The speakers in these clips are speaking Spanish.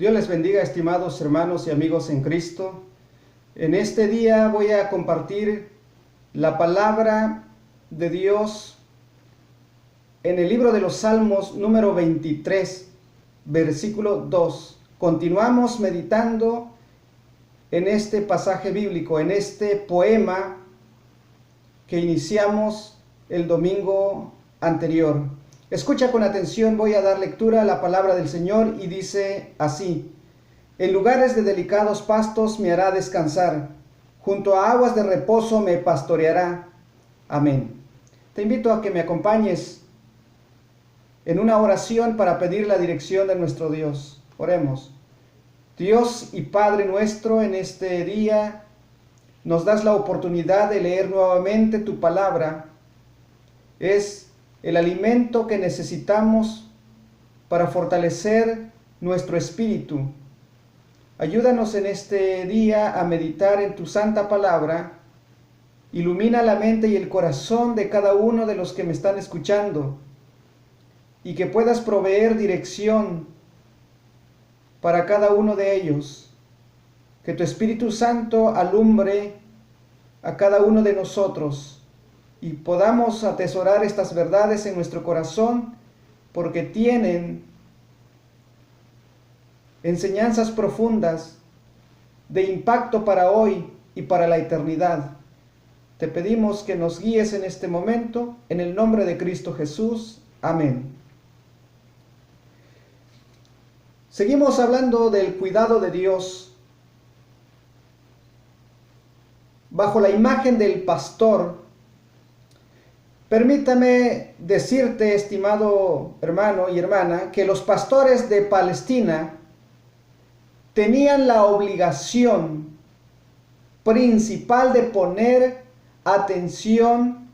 Dios les bendiga, estimados hermanos y amigos en Cristo. En este día voy a compartir la palabra de Dios en el libro de los Salmos número 23, versículo 2. Continuamos meditando en este pasaje bíblico, en este poema que iniciamos el domingo anterior. Escucha con atención, voy a dar lectura a la palabra del Señor y dice así: en lugares de delicados pastos me hará descansar, junto a aguas de reposo me pastoreará. Amén. Te invito a que me acompañes en una oración para pedir la dirección de nuestro Dios. Oremos. Dios y Padre nuestro, en este día nos das la oportunidad de leer nuevamente tu palabra. Es el alimento que necesitamos para fortalecer nuestro espíritu. Ayúdanos en este día a meditar en tu santa palabra. Ilumina la mente y el corazón de cada uno de los que me están escuchando, y que puedas proveer dirección para cada uno de ellos. Que tu Espíritu Santo alumbre a cada uno de nosotros y podamos atesorar estas verdades en nuestro corazón, porque tienen enseñanzas profundas de impacto para hoy y para la eternidad. Te pedimos que nos guíes en este momento, en el nombre de Cristo Jesús. Amén. Seguimos hablando del cuidado de Dios bajo la imagen del pastor. Permítame decirte, estimado hermano y hermana, que los pastores de Palestina tenían la obligación principal de poner atención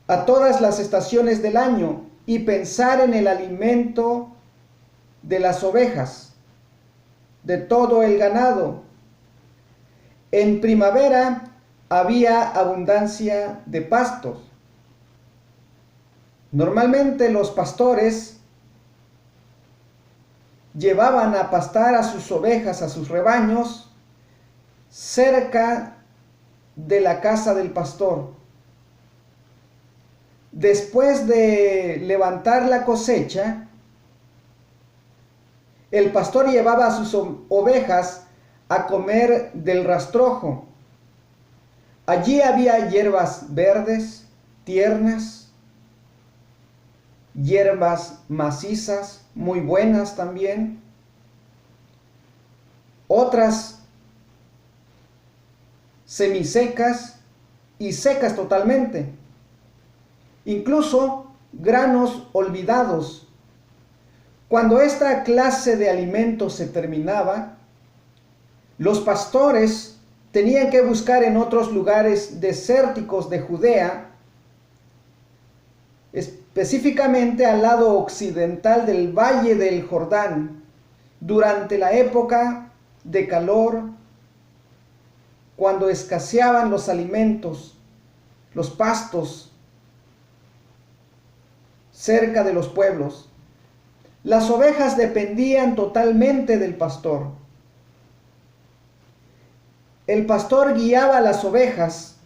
a todas las estaciones del año y pensar en el alimento de las ovejas, de todo el ganado. En primavera había abundancia de pastos. Normalmente los pastores llevaban a pastar a sus ovejas, a sus rebaños, cerca de la casa del pastor. Después de levantar la cosecha, el pastor llevaba a sus ovejas a comer del rastrojo. Allí había hierbas verdes, tiernas, hierbas macizas, muy buenas también. Otras semisecas y secas totalmente. Incluso granos olvidados. Cuando esta clase de alimentos se terminaba, los pastores tenían que buscar en otros lugares desérticos de Judea, específicamente al lado occidental del Valle del Jordán, durante la época de calor, cuando escaseaban los alimentos, los pastos, cerca de los pueblos. Las ovejas dependían totalmente del pastor. El pastor guiaba a las ovejas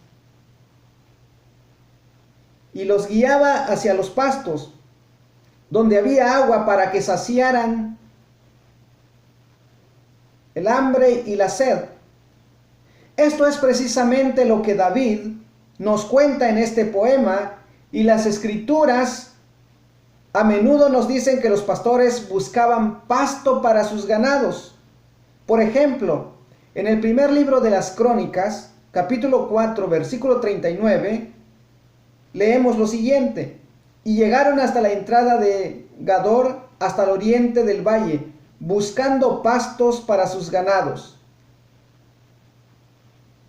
y los guiaba hacia los pastos, donde había agua para que saciaran el hambre y la sed. Esto es precisamente lo que David nos cuenta en este poema, y las escrituras a menudo nos dicen que los pastores buscaban pasto para sus ganados. Por ejemplo, en el primer libro de las Crónicas, capítulo 4, versículo 39, leemos lo siguiente: y llegaron hasta la entrada de Gador, hasta el oriente del valle, buscando pastos para sus ganados.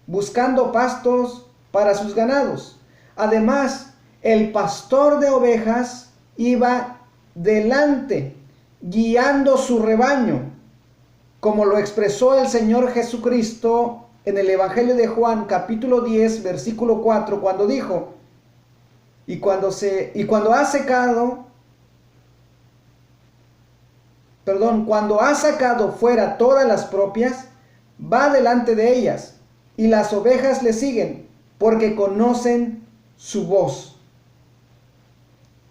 Buscando pastos para sus ganados. Además, el pastor de ovejas iba delante, guiando su rebaño, como lo expresó el Señor Jesucristo en el Evangelio de Juan, capítulo 10, versículo 4, cuando dijo: y cuando ha secado cuando ha sacado fuera todas las propias, va delante de ellas, y las ovejas le siguen, porque conocen su voz.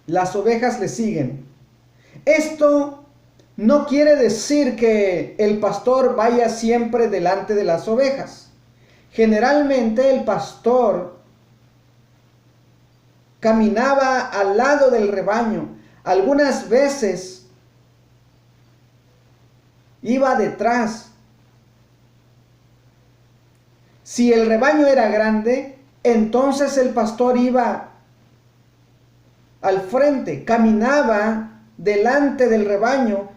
Las ovejas le siguen. Esto no quiere decir que el pastor vaya siempre delante de las ovejas. Generalmente el pastor caminaba al lado del rebaño. Algunas veces iba detrás. Si el rebaño era grande, entonces el pastor iba al frente, caminaba delante del rebaño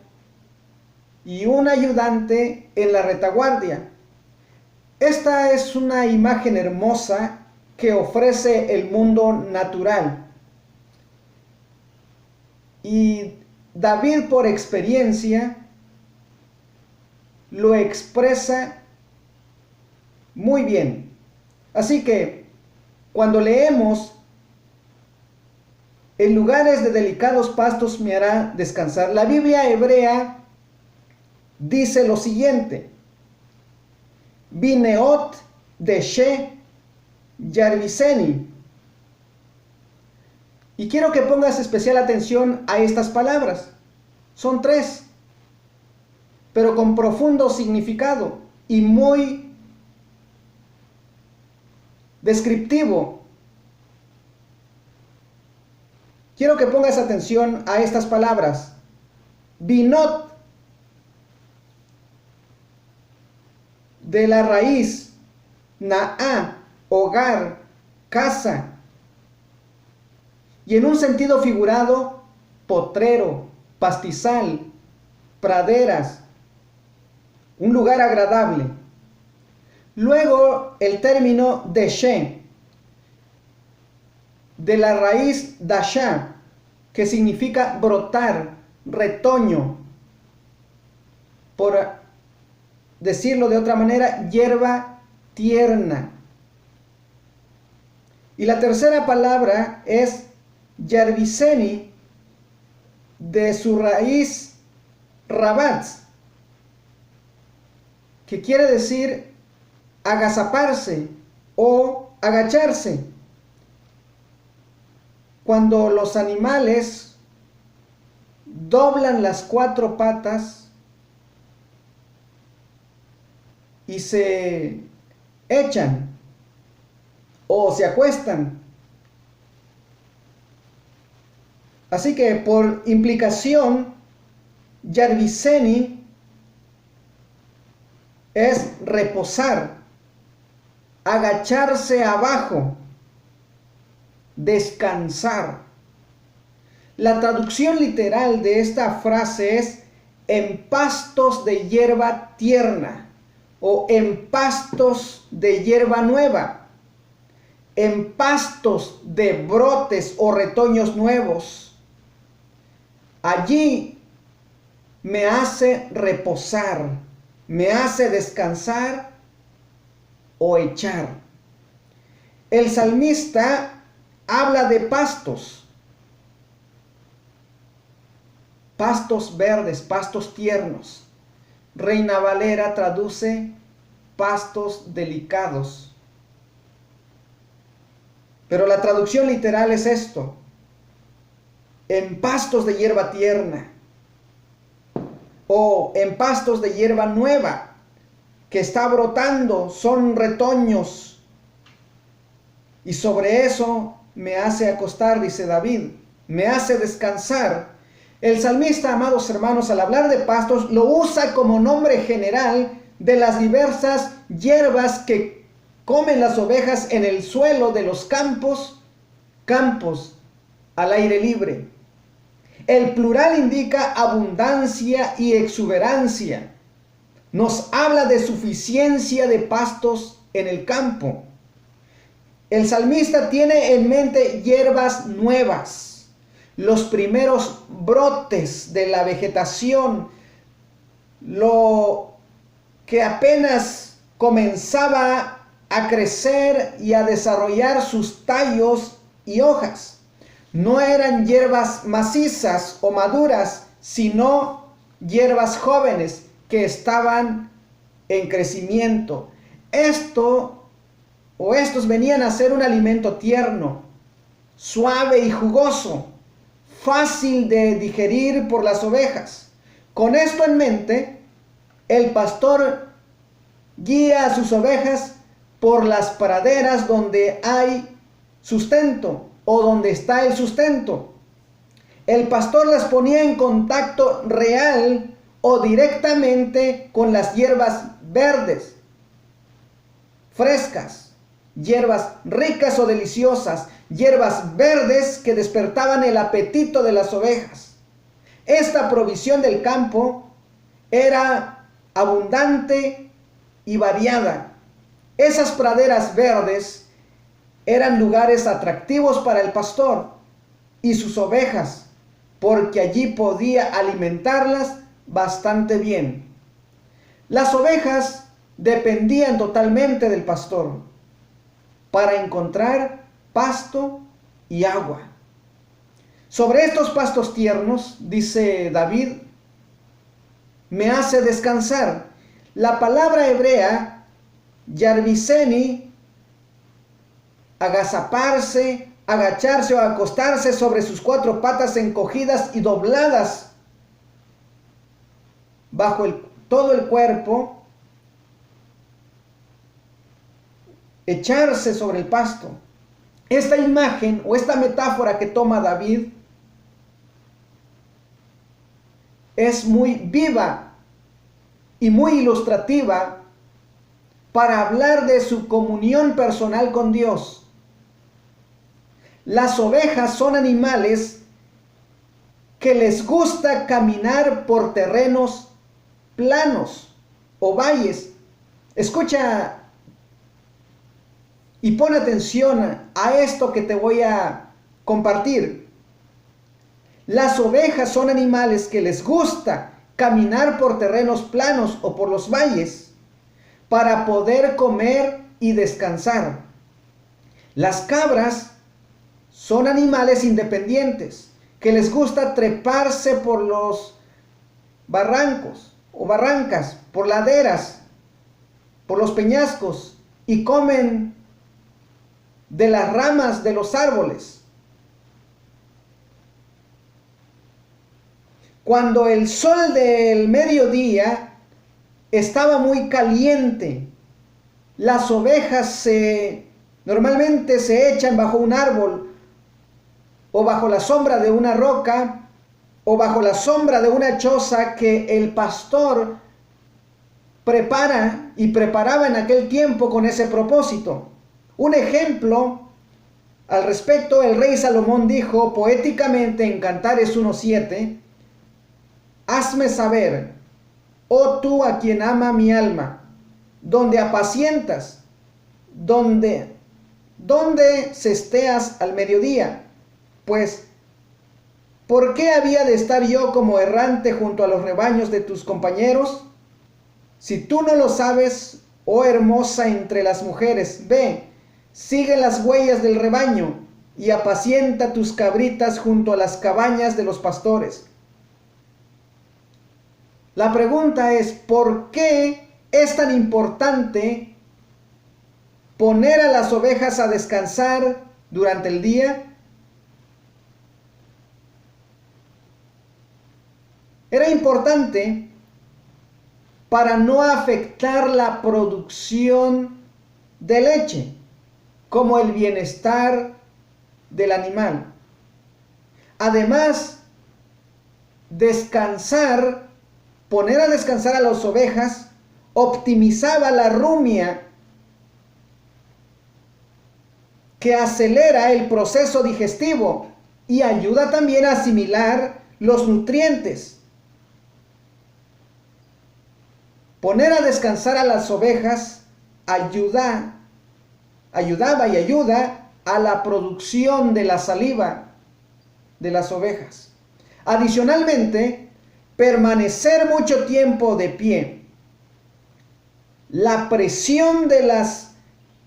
y un ayudante en la retaguardia. Esta es una imagen hermosa que ofrece el mundo natural. Y David, por experiencia, lo expresa muy bien. Así que cuando leemos, en lugares de delicados pastos me hará descansar, la Biblia hebrea dice lo siguiente: Bineot deshe Yarviseni. Y quiero que pongas especial atención a estas palabras. Son 3, pero con profundo significado y muy descriptivo. Quiero que pongas atención a estas palabras. Binot, de la raíz, naá, hogar, casa. Y en un sentido figurado, potrero, pastizal, praderas, un lugar agradable. Luego el término deshe, de la raíz dasha, que significa brotar, retoño, por decirlo de otra manera, hierba tierna. Y la tercera palabra es Yarviseni, de su raíz rabatz, que quiere decir agazaparse o agacharse. Cuando los animales doblan las 4 patas y se echan o se acuestan. Así que por implicación, Yarviseni es reposar, agacharse abajo, descansar. La traducción literal de esta frase es en pastos de hierba tierna o en pastos de hierba nueva, en pastos de brotes o retoños nuevos. Allí me hace reposar, me hace descansar o echar. El salmista habla de pastos, pastos verdes, pastos tiernos. Reina Valera traduce pastos delicados. Pero la traducción literal es esto: en pastos de hierba tierna o en pastos de hierba nueva que está brotando, son retoños. Y sobre eso me hace acostar, dice David, me hace descansar. El salmista, amados hermanos, al hablar de pastos, lo usa como nombre general de las diversas hierbas que comen las ovejas en el suelo de los campos al aire libre. El plural indica abundancia y exuberancia. Nos habla de suficiencia de pastos en el campo. El salmista tiene en mente hierbas nuevas, los primeros brotes de la vegetación, lo que apenas comenzaba a crecer y a desarrollar sus tallos y hojas. No eran hierbas macizas o maduras, sino hierbas jóvenes que estaban en crecimiento. Estos venían a ser un alimento tierno, suave y jugoso, fácil de digerir por las ovejas. Con esto en mente, el pastor guía a sus ovejas por las praderas donde hay sustento o donde está el sustento. El pastor las ponía en contacto real o directamente con las hierbas verdes, frescas, hierbas ricas o deliciosas, hierbas verdes que despertaban el apetito de las ovejas. Esta provisión del campo era abundante y variada. Esas praderas verdes eran lugares atractivos para el pastor y sus ovejas, porque allí podía alimentarlas bastante bien. Las ovejas dependían totalmente del pastor para encontrar pasto y agua. Sobre estos pastos tiernos, dice David, me hace descansar. La palabra hebrea, yarbiseni, agazaparse, agacharse o acostarse sobre sus cuatro patas encogidas y dobladas bajo todo el cuerpo, echarse sobre el pasto. Esta imagen o esta metáfora que toma David es muy viva y muy ilustrativa para hablar de su comunión personal con Dios. Las ovejas son animales que les gusta caminar por terrenos planos o valles. Escucha y pon atención a esto que te voy a compartir. Las ovejas son animales que les gusta caminar por terrenos planos o por los valles para poder comer y descansar. Las cabras son animales independientes que les gusta treparse por los barrancos o barrancas, por laderas, por los peñascos y comen de las ramas de los árboles. Cuando el sol del mediodía estaba muy caliente, las ovejas normalmente se echan bajo un árbol o bajo la sombra de una roca o bajo la sombra de una choza que el pastor prepara y preparaba en aquel tiempo con ese propósito. Un ejemplo al respecto, el rey Salomón dijo poéticamente en Cantares 1:7, hazme saber, oh tú a quien ama mi alma, donde apacientas, donde cesteas al mediodía, pues, ¿por qué había de estar yo como errante junto a los rebaños de tus compañeros? Si tú no lo sabes, oh hermosa entre las mujeres, ve, sigue las huellas del rebaño y apacienta tus cabritas junto a las cabañas de los pastores. La pregunta es, ¿por qué es tan importante poner a las ovejas a descansar durante el día? Era importante para no afectar la producción de leche, como el bienestar del animal. Además, poner a descansar a las ovejas optimizaba la rumia que acelera el proceso digestivo y ayuda también a asimilar los nutrientes. Poner a descansar a las ovejas ayudaba y ayuda a la producción de la saliva de las ovejas. Adicionalmente, permanecer mucho tiempo de pie. La presión de las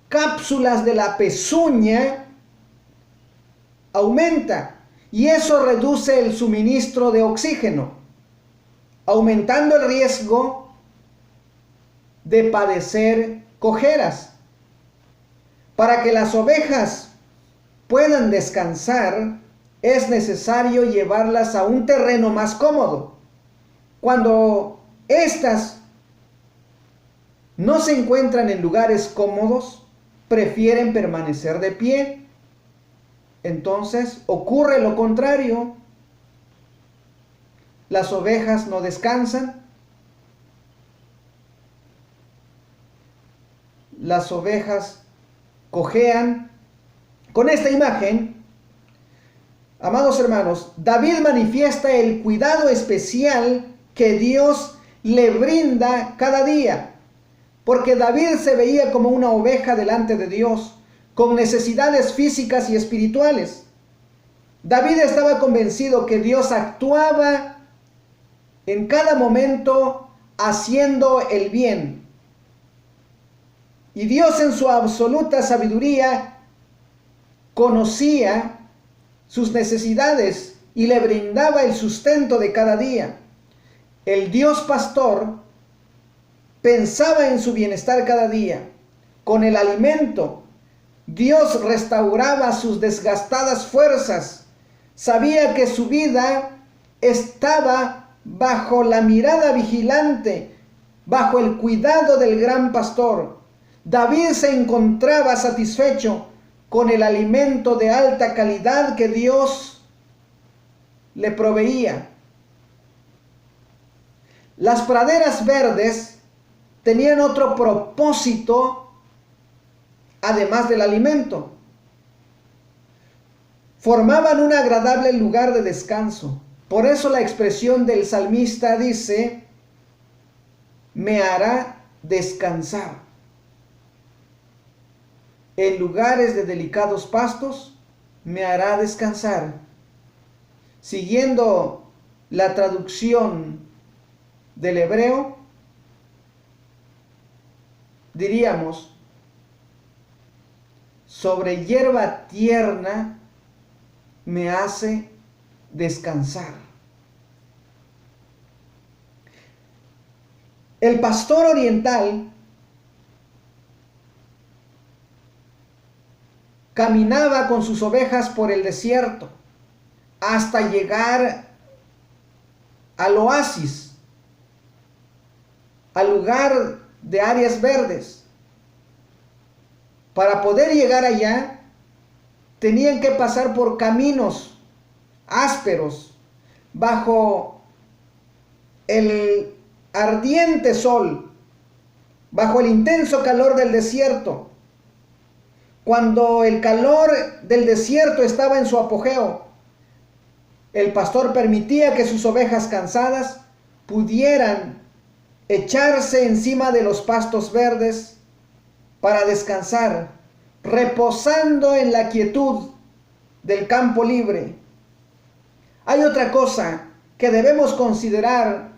cápsulas de la pezuña aumenta y eso reduce el suministro de oxígeno. aumentando el riesgo de padecer cojeras. Para que las ovejas puedan descansar, es necesario llevarlas a un terreno más cómodo. Cuando éstas no se encuentran en lugares cómodos, prefieren permanecer de pie. Entonces ocurre lo contrario. Las ovejas no descansan. Las ovejas cojean. Con esta imagen, amados hermanos, David manifiesta el cuidado especial que Dios le brinda cada día. Porque David se veía como una oveja delante de Dios, con necesidades físicas y espirituales. David estaba convencido que Dios actuaba en cada momento haciendo el bien. Y Dios en su absoluta sabiduría conocía sus necesidades y le brindaba el sustento de cada día. El Dios pastor pensaba en su bienestar cada día. Con el alimento, Dios restauraba sus desgastadas fuerzas. Sabía que su vida estaba bajo la mirada vigilante, bajo el cuidado del gran pastor. David se encontraba satisfecho con el alimento de alta calidad que Dios le proveía. Las praderas verdes tenían otro propósito además del alimento. Formaban un agradable lugar de descanso. Por eso la expresión del salmista dice: me hará descansar en lugares de delicados pastos, me hará descansar. Siguiendo la traducción del hebreo, diríamos: sobre hierba tierna me hace descansar. El pastor oriental caminaba con sus ovejas por el desierto hasta llegar al oasis, al lugar de áreas verdes. Para poder llegar allá, tenían que pasar por caminos ásperos, bajo el ardiente sol, bajo el intenso calor del desierto. Cuando el calor del desierto estaba en su apogeo, el pastor permitía que sus ovejas cansadas pudieran echarse encima de los pastos verdes para descansar, reposando en la quietud del campo libre. Hay otra cosa que debemos considerar.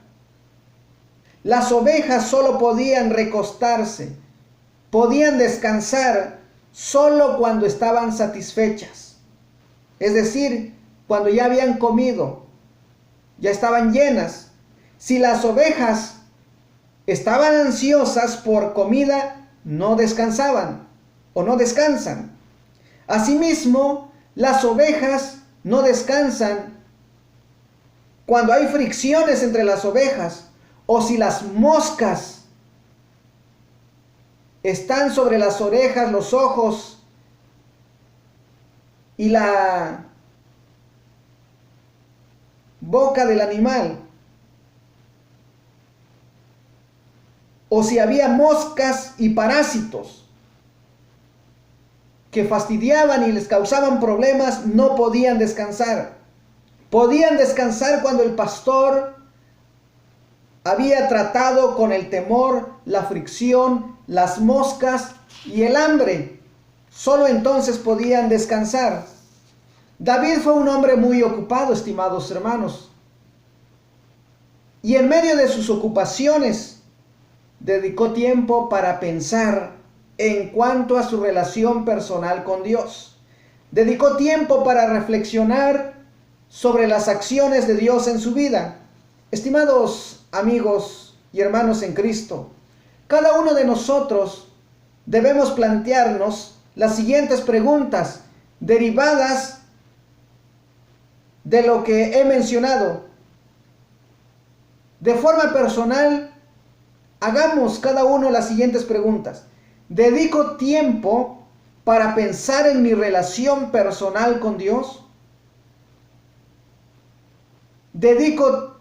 Las ovejas solo podían recostarse, podían descansar solo cuando estaban satisfechas. Es decir, cuando ya habían comido, ya estaban llenas. Si las ovejas estaban ansiosas por comida, no descansaban o no descansan. Asimismo, las ovejas no descansan cuando hay fricciones entre las ovejas, o si las moscas están sobre las orejas, los ojos y la boca del animal, o si había moscas y parásitos que fastidiaban y les causaban problemas, no podían descansar. Podían descansar cuando el pastor había tratado con el temor, la fricción, las moscas y el hambre. Solo entonces podían descansar. David fue un hombre muy ocupado, estimados hermanos. Y en medio de sus ocupaciones, dedicó tiempo para pensar en cuanto a su relación personal con Dios. Dedicó tiempo para reflexionar sobre las acciones de Dios en su vida. Estimados amigos y hermanos en Cristo, cada uno de nosotros debemos plantearnos las siguientes preguntas derivadas de lo que he mencionado. De forma personal, hagamos cada uno las siguientes preguntas. ¿Dedico tiempo para pensar en mi relación personal con Dios? ¿Dedico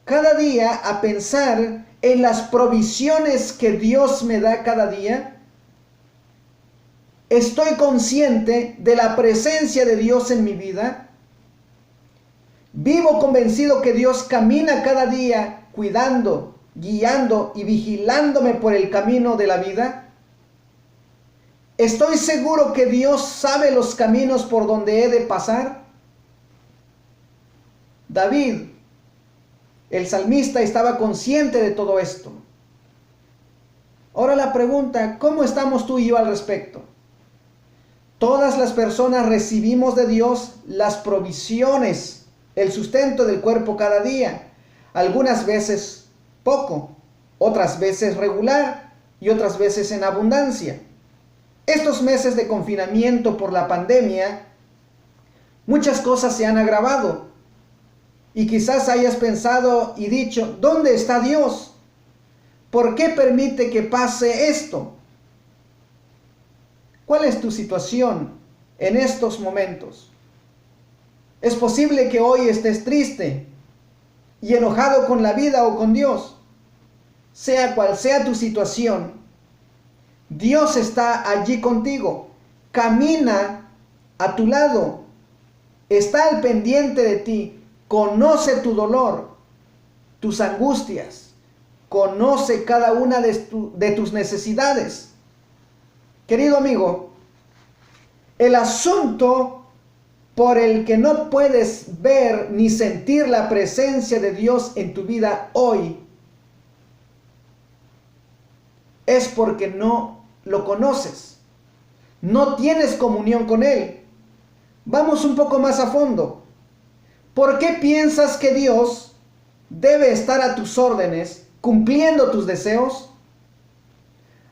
cada día a pensar en las provisiones que Dios me da cada día? ¿Estoy consciente de la presencia de Dios en mi vida? ¿Vivo convencido que Dios camina cada día cuidando, guiando y vigilándome por el camino de la vida? ¿Estoy seguro que Dios sabe los caminos por donde he de pasar? David, el salmista, estaba consciente de todo esto. Ahora la pregunta, ¿cómo estamos tú y yo al respecto? Todas las personas recibimos de Dios las provisiones, el sustento del cuerpo cada día. Algunas veces poco, otras veces regular y otras veces en abundancia. Estos meses de confinamiento por la pandemia, muchas cosas se han agravado. Y quizás hayas pensado y dicho, ¿dónde está Dios? ¿Por qué permite que pase esto? ¿Cuál es tu situación en estos momentos? Es posible que hoy estés triste y enojado con la vida o con Dios. Sea cual sea tu situación, Dios está allí contigo, camina a tu lado, está al pendiente de ti, conoce tu dolor, tus angustias, conoce cada una de tus necesidades. Querido amigo, el asunto por el que no puedes ver ni sentir la presencia de Dios en tu vida hoy es porque no lo conoces, no tienes comunión con Él. Vamos un poco más a fondo. ¿Por qué piensas que Dios debe estar a tus órdenes, cumpliendo tus deseos?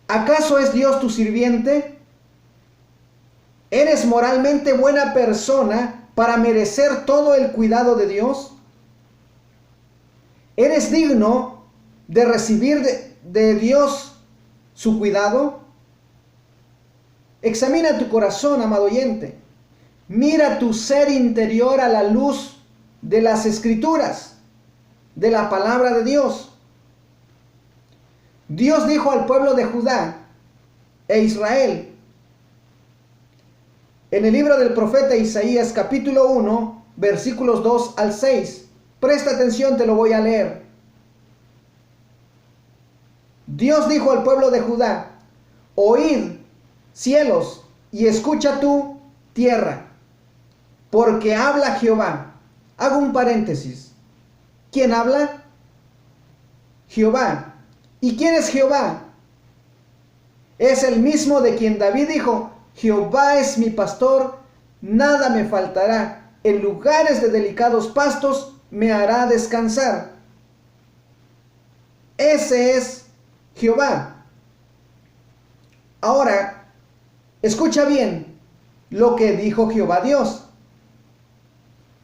¿Acaso es Dios tu sirviente? ¿Eres moralmente buena persona para merecer todo el cuidado de Dios? ¿Eres digno de recibir de Dios su cuidado? Examina tu corazón, amado oyente. Mira tu ser interior a la luz de las Escrituras, de la palabra de Dios. Dios dijo al pueblo de Judá e Israel, en el libro del profeta Isaías, capítulo 1, versículos 2 al 6. Presta atención, te lo voy a leer. Dios dijo al pueblo de Judá, oíd, cielos, y escucha tú, tierra, porque habla Jehová. Hago un paréntesis. ¿Quién habla? Jehová. ¿Y quién es Jehová? Es el mismo de quien David dijo, Jehová es mi pastor, nada me faltará. En lugares de delicados pastos me hará descansar. Ese es Jehová. Ahora, escucha bien lo que dijo Jehová Dios.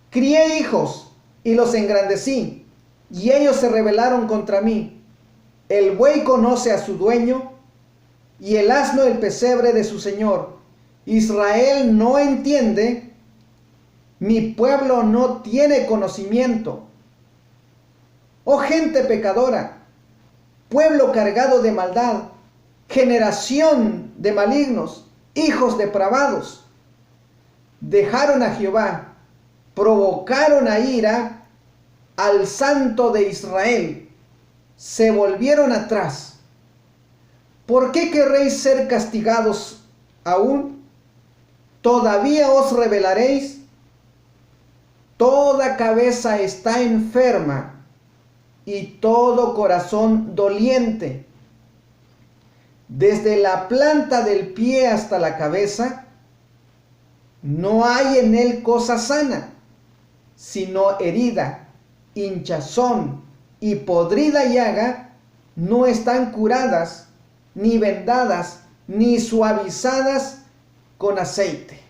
Crié hijos y los engrandecí, y ellos se rebelaron contra mí. El buey conoce a su dueño, y el asno el pesebre de su señor. Israel no entiende, mi pueblo no tiene conocimiento. Oh gente pecadora, pueblo cargado de maldad, generación de malignos, hijos depravados, dejaron a Jehová, provocaron a ira al Santo de Israel, se volvieron atrás. ¿Por qué querréis ser castigados aún? ¿Todavía os rebelaréis? Toda cabeza está enferma y todo corazón doliente. Desde la planta del pie hasta la cabeza, no hay en él cosa sana, sino herida, hinchazón y podrida llaga no están curadas, ni vendadas, ni suavizadas con aceite.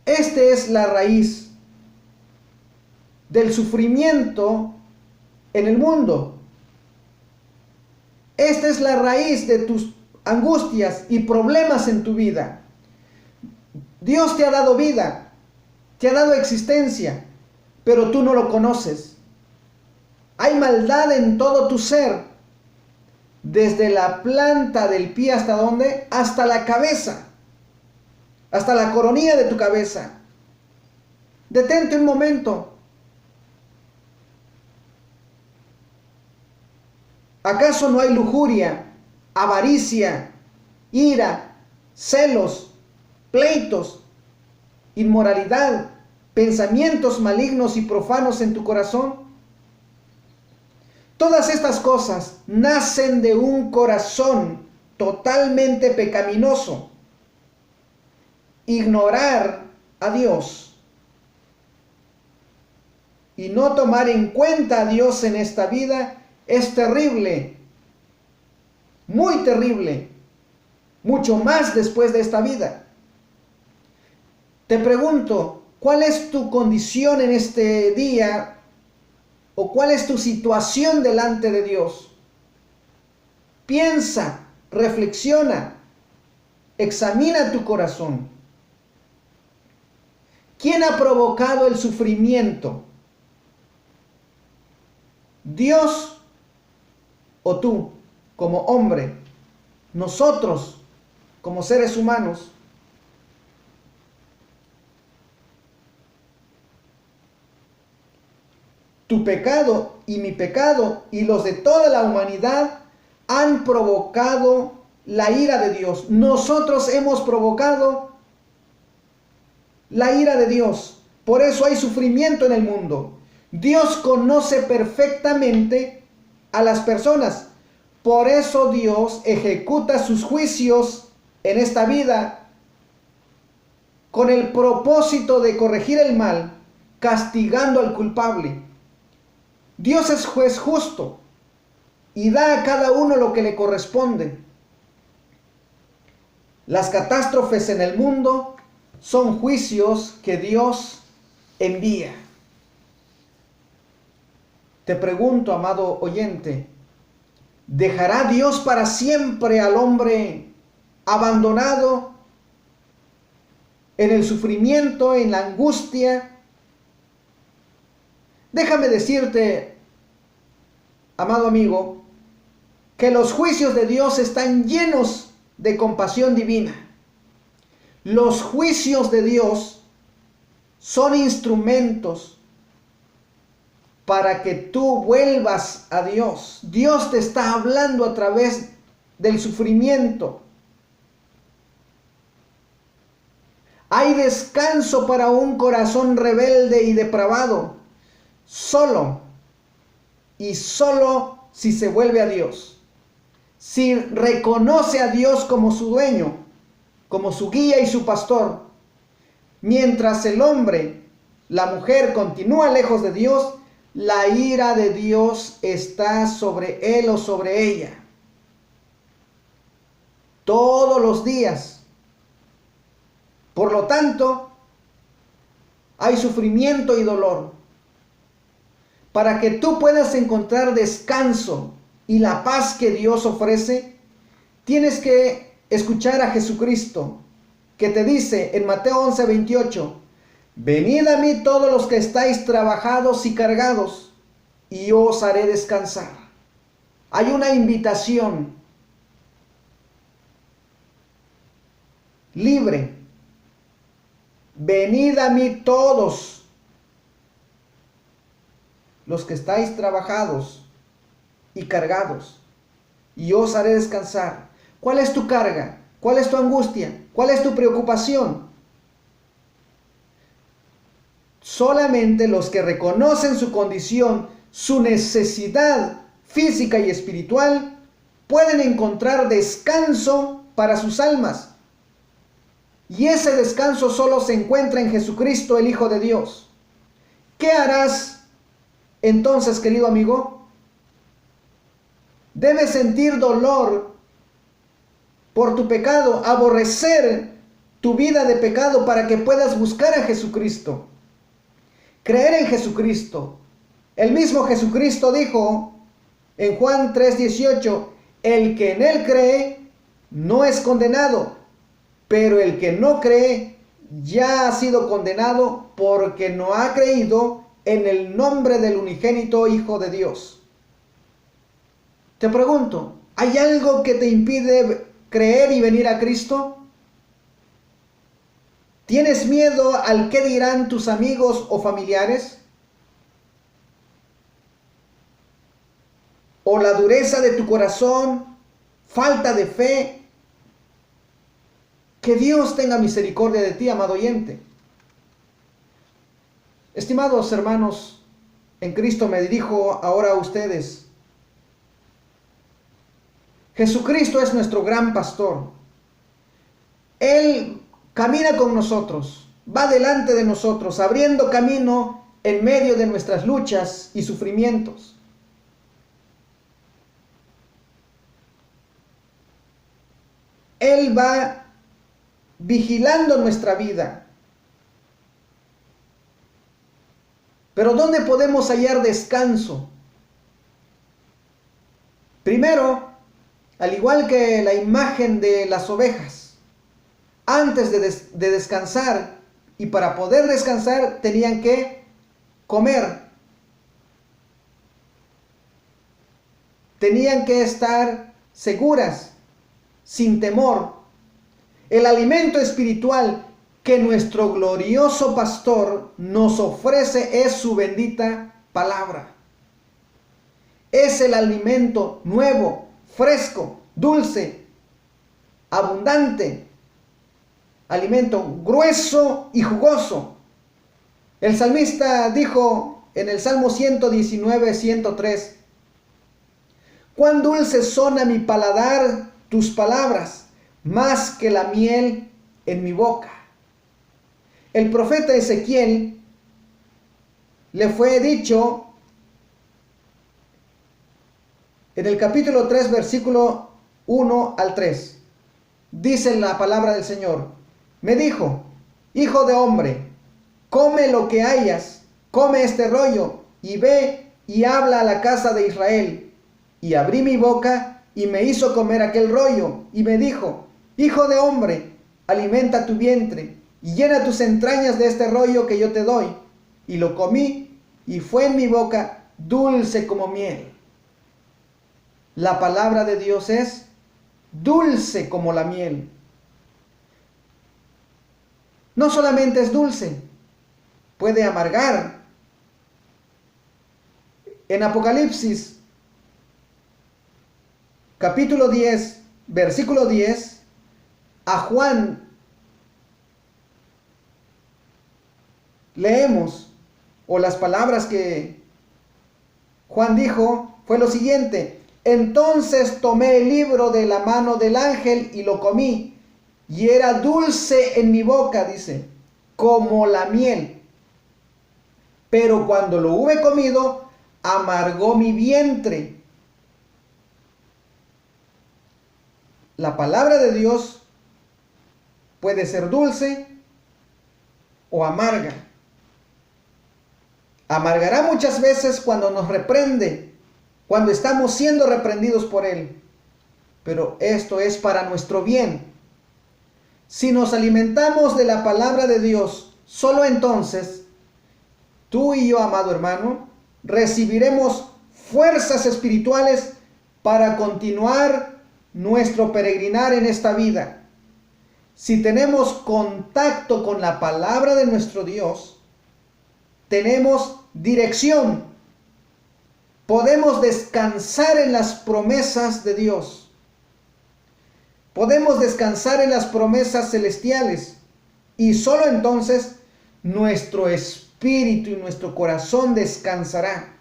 Esta es la raíz del sufrimiento en el mundo. Esta es la raíz de tus angustias y problemas en tu vida. Dios te ha dado vida, te ha dado existencia, pero tú no lo conoces. Hay maldad en todo tu ser, desde la planta del pie hasta dónde, hasta la cabeza, hasta la coronilla de tu cabeza. Detente un momento. ¿Acaso no hay lujuria, avaricia, ira, celos, pleitos, inmoralidad, pensamientos malignos y profanos en tu corazón? Todas estas cosas nacen de un corazón totalmente pecaminoso. Ignorar a Dios y no tomar en cuenta a Dios en esta vida es terrible, muy terrible, mucho más después de esta vida. Te pregunto, ¿cuál es tu condición en este día? ¿O cuál es tu situación delante de Dios? Piensa, reflexiona, examina tu corazón. ¿Quién ha provocado el sufrimiento? ¿Dios o tú como hombre? ¿Nosotros como seres humanos? Tu pecado y mi pecado y los de toda la humanidad han provocado la ira de Dios. Nosotros hemos provocado la ira de Dios. Por eso hay sufrimiento en el mundo. Dios conoce perfectamente a las personas. Por eso Dios ejecuta sus juicios en esta vida con el propósito de corregir el mal, castigando al culpable. Dios es juez justo y da a cada uno lo que le corresponde. Las catástrofes en el mundo son juicios que Dios envía. Te pregunto, amado oyente, ¿dejará Dios para siempre al hombre abandonado en el sufrimiento, en la angustia? Déjame decirte, amado amigo, que los juicios de Dios están llenos de compasión divina. Los juicios de Dios son instrumentos para que tú vuelvas a Dios. Dios te está hablando a través del sufrimiento. Hay descanso para un corazón rebelde y depravado, solo y solo si se vuelve a Dios, si reconoce a Dios como su dueño, como su guía y su pastor. Mientras el hombre, la mujer continúa lejos de Dios, la ira de Dios está sobre él o sobre ella. Todos los días. Por lo tanto, hay sufrimiento y dolor. Para que tú puedas encontrar descanso y la paz que Dios ofrece, tienes que escuchar a Jesucristo, que te dice en Mateo 11:28, venid a mí todos los que estáis trabajados y cargados, y yo os haré descansar. Hay una invitación libre. Venid a mí todos los que estáis trabajados y cargados, y yo os haré descansar. ¿Cuál es tu carga? ¿Cuál es tu angustia? ¿Cuál es tu preocupación? Solamente los que reconocen su condición, su necesidad física y espiritual, pueden encontrar descanso para sus almas. Y ese descanso solo se encuentra en Jesucristo, el Hijo de Dios. ¿Qué harás entonces, querido amigo? Debes sentir dolor por tu pecado, aborrecer tu vida de pecado para que puedas buscar a Jesucristo, creer en Jesucristo. El mismo Jesucristo dijo en Juan 3:18, el que en él cree no es condenado, pero el que no cree ya ha sido condenado porque no ha creído en el nombre del unigénito Hijo de Dios. Te pregunto, ¿hay algo que te impide creer y venir a Cristo? ¿Tienes miedo al qué dirán tus amigos o familiares? ¿O la dureza de tu corazón, falta de fe? Que Dios tenga misericordia de ti, amado oyente. Estimados hermanos, en Cristo me dirijo ahora a ustedes. Jesucristo es nuestro gran pastor. Él camina con nosotros, va delante de nosotros, abriendo camino en medio de nuestras luchas y sufrimientos. Él va vigilando nuestra vida. Pero ¿dónde podemos hallar descanso? Primero, al igual que la imagen de las ovejas, antes de descansar, y para poder descansar tenían que comer. Tenían que estar seguras, sin temor. El alimento espiritual que nuestro glorioso pastor nos ofrece es su bendita palabra. Es el alimento nuevo, fresco, dulce, abundante, alimento grueso y jugoso. El salmista dijo en el Salmo 119, 103, cuán dulces son a mi paladar tus palabras, más que la miel en mi boca. El profeta Ezequiel le fue dicho en el capítulo 3, versículo 1 al 3. Dice la palabra del Señor, me dijo, hijo de hombre, come lo que hayas, come este rollo, y ve y habla a la casa de Israel. Y abrí mi boca, y me hizo comer aquel rollo, y me dijo, hijo de hombre, alimenta tu vientre, y llena tus entrañas de este rollo que yo te doy. Y lo comí, y fue en mi boca dulce como miel. La palabra de Dios es dulce como la miel. No solamente es dulce, puede amargar. En Apocalipsis, capítulo 10, versículo 10, a Juan leemos, o las palabras que Juan dijo, fue lo siguiente, entonces tomé el libro de la mano del ángel y lo comí, y era dulce en mi boca, dice, como la miel. Pero cuando lo hube comido, amargó mi vientre. La palabra de Dios puede ser dulce o amarga. Amargará muchas veces cuando nos reprende, cuando estamos siendo reprendidos por Él. Pero esto es para nuestro bien. Si nos alimentamos de la palabra de Dios, solo entonces, tú y yo, amado hermano, recibiremos fuerzas espirituales para continuar nuestro peregrinar en esta vida. Si tenemos contacto con la palabra de nuestro Dios, tenemos dirección. Podemos descansar en las promesas de Dios. Podemos descansar en las promesas celestiales. Y solo entonces nuestro espíritu y nuestro corazón descansará.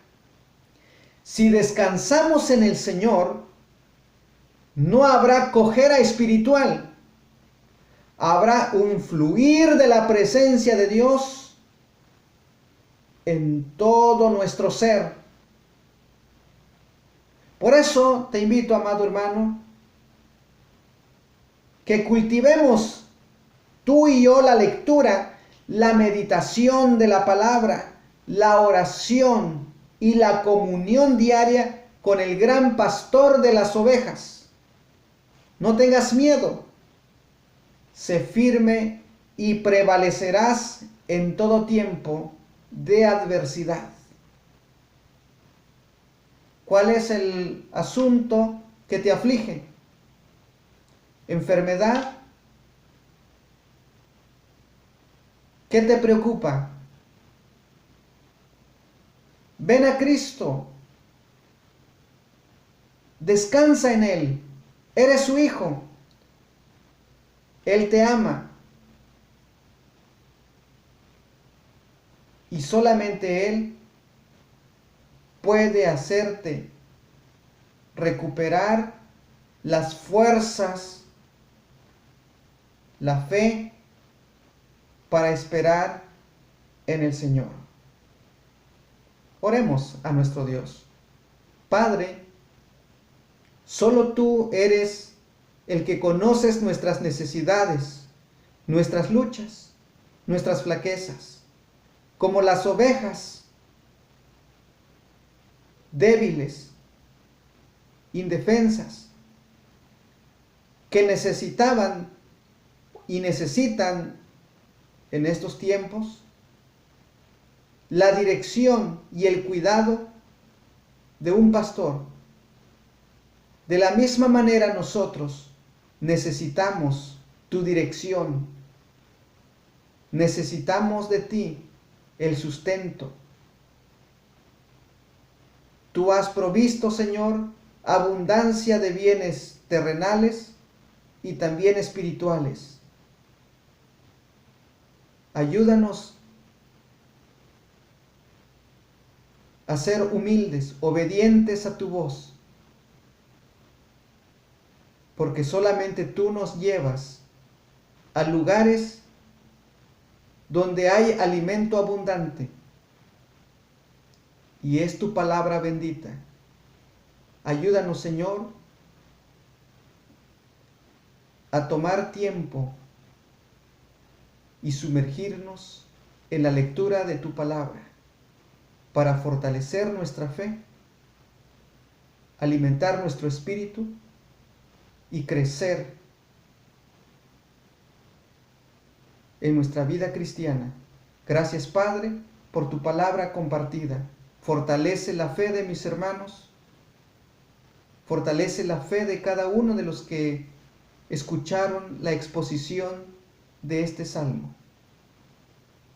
Si descansamos en el Señor, no habrá cojera espiritual. Habrá un fluir de la presencia de Dios en todo nuestro ser. Por eso te invito, amado hermano, que cultivemos tú y yo la lectura, la meditación de la palabra, la oración y la comunión diaria con el gran pastor de las ovejas. No tengas miedo, sé firme y prevalecerás en todo tiempo de adversidad. ¿Cuál es el asunto que te aflige? ¿Enfermedad? ¿Qué te preocupa? Ven a Cristo. Descansa en Él. Eres su hijo. Él te ama. Y solamente Él puede hacerte recuperar las fuerzas, la fe para esperar en el Señor. Oremos a nuestro Dios. Padre, solo tú eres el que conoces nuestras necesidades, nuestras luchas, nuestras flaquezas, como las ovejas débiles, indefensas, que necesitaban y necesitan en estos tiempos la dirección y el cuidado de un pastor. De la misma manera nosotros necesitamos tu dirección, necesitamos de ti el sustento. Tú has provisto, Señor, abundancia de bienes terrenales y también espirituales. Ayúdanos a ser humildes, obedientes a tu voz, porque solamente tú nos llevas a lugares donde hay alimento abundante, y es tu palabra bendita. Ayúdanos, Señor, a tomar tiempo y sumergirnos en la lectura de tu palabra para fortalecer nuestra fe, alimentar nuestro espíritu y crecer en nuestra vida cristiana. Gracias, Padre, por tu palabra compartida. Fortalece la fe de mis hermanos, fortalece la fe de cada uno de los que escucharon la exposición de este salmo.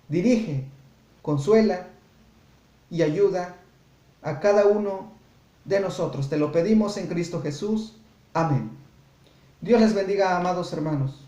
Dirige, consuela y ayuda a cada uno de nosotros. Te lo pedimos en Cristo Jesús. Amén. Dios les bendiga, amados hermanos.